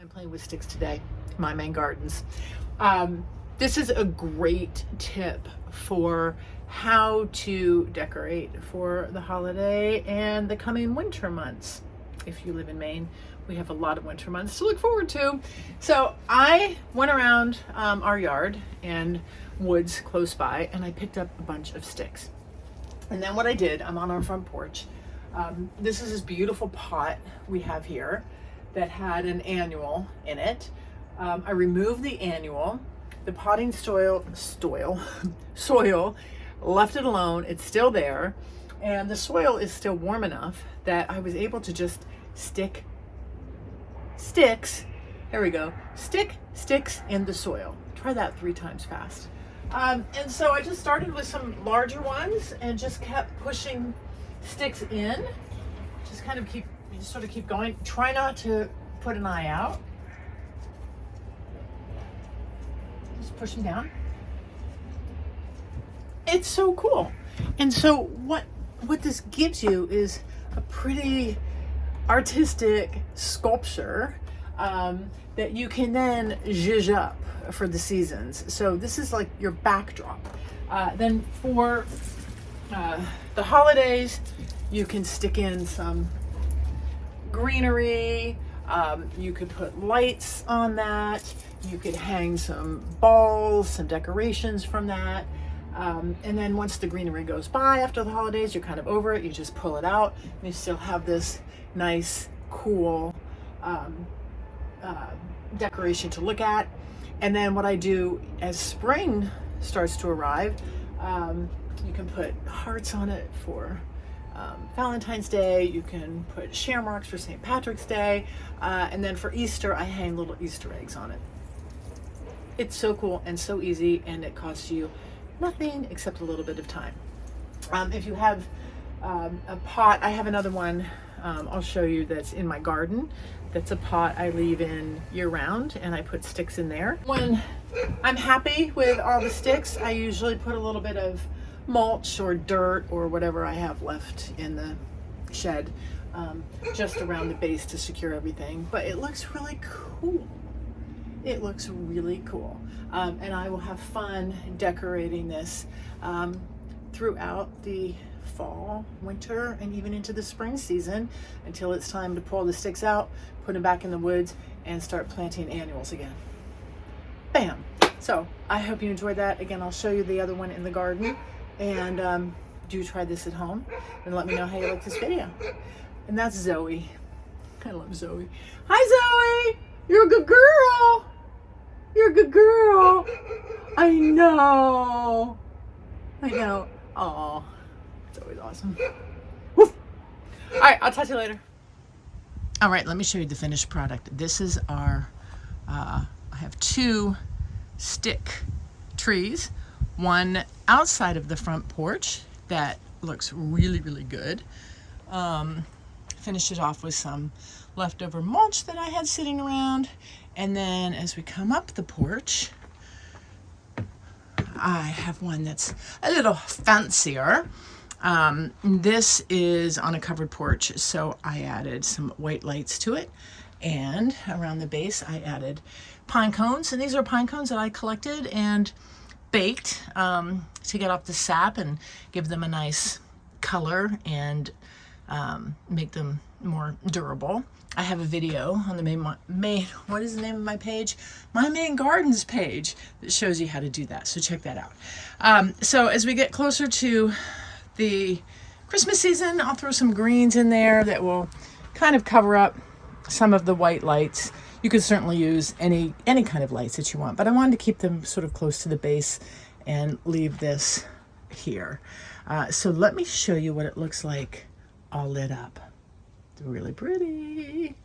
I'm playing with sticks today, my Maine gardens. This is a great tip for how to decorate for the holiday and the coming winter months. If you live in Maine, we have a lot of winter months to look forward to. So I went around our yard and woods close by, and I picked up a bunch of sticks. And then what I did, I'm on our front porch. This is this beautiful pot we have here that had an annual in it. I removed the annual, the potting soil, left it alone. It's still there, and the soil is still warm enough that I was able to just stick sticks. There we go. Stick sticks in the soil. Try that 3 times fast. And so I just started with some larger ones and just kept pushing sticks in. Just kind of keep going. Try not to put an eye out. Just push them down. It's so cool. And so what this gives you is a pretty artistic sculpture that you can then zhuzh up for the seasons. So this is like your backdrop. Then for the holidays, you can stick in some greenery. You could put lights on that. You could hang some balls, some decorations from that. And then once the greenery goes by after the holidays, you're kind of over it. You just pull it out and you still have this nice, cool decoration to look at. And then what I do as spring starts to arrive, you can put hearts on it for Valentine's Day. You can put share marks for St. Patrick's Day. And then for Easter, I hang little Easter eggs on it. It's so cool and so easy, and it costs you nothing except a little bit of time. If you have a pot, I have another one I'll show you that's in my garden. That's a pot I leave in year round, and I put sticks in there. When I'm happy with all the sticks, I usually put a little bit of mulch or dirt or whatever I have left in the shed just around the base to secure everything. But it looks really cool. It looks really cool. And I will have fun decorating this throughout the fall, winter, and even into the spring season until it's time to pull the sticks out, put them back in the woods, and start planting annuals again. Bam! So I hope you enjoyed that. Again, I'll show you the other one in the garden, and do try this at home and let me know how you like this video. And that's Zoe. I love Zoe. Hi, Zoe! You're a good girl! You're a good girl! I know! I know. Aw. It's always awesome. Woof. All right, I'll talk to you later. All right, let me show you the finished product. This is our, I have 2 stick trees. One outside of the front porch that looks really, really good. Finished it off with some leftover mulch that I had sitting around. And then as we come up the porch, I have one that's a little fancier. This is on a covered porch, so I added some white lights to it, and around the base I added pine cones, and these are pine cones that I collected and baked to get off the sap and give them a nice color and make them more durable. I have a video on the Maine, what is the name of my page? My Maine Gardens page that shows you how to do that, so check that out. So as we get closer to the Christmas season, I'll throw some greens in there that will kind of cover up some of the white lights. You could certainly use any kind of lights that you want, but I wanted to keep them sort of close to the base and leave this here. So let me show you what it looks like all lit up. It's really pretty.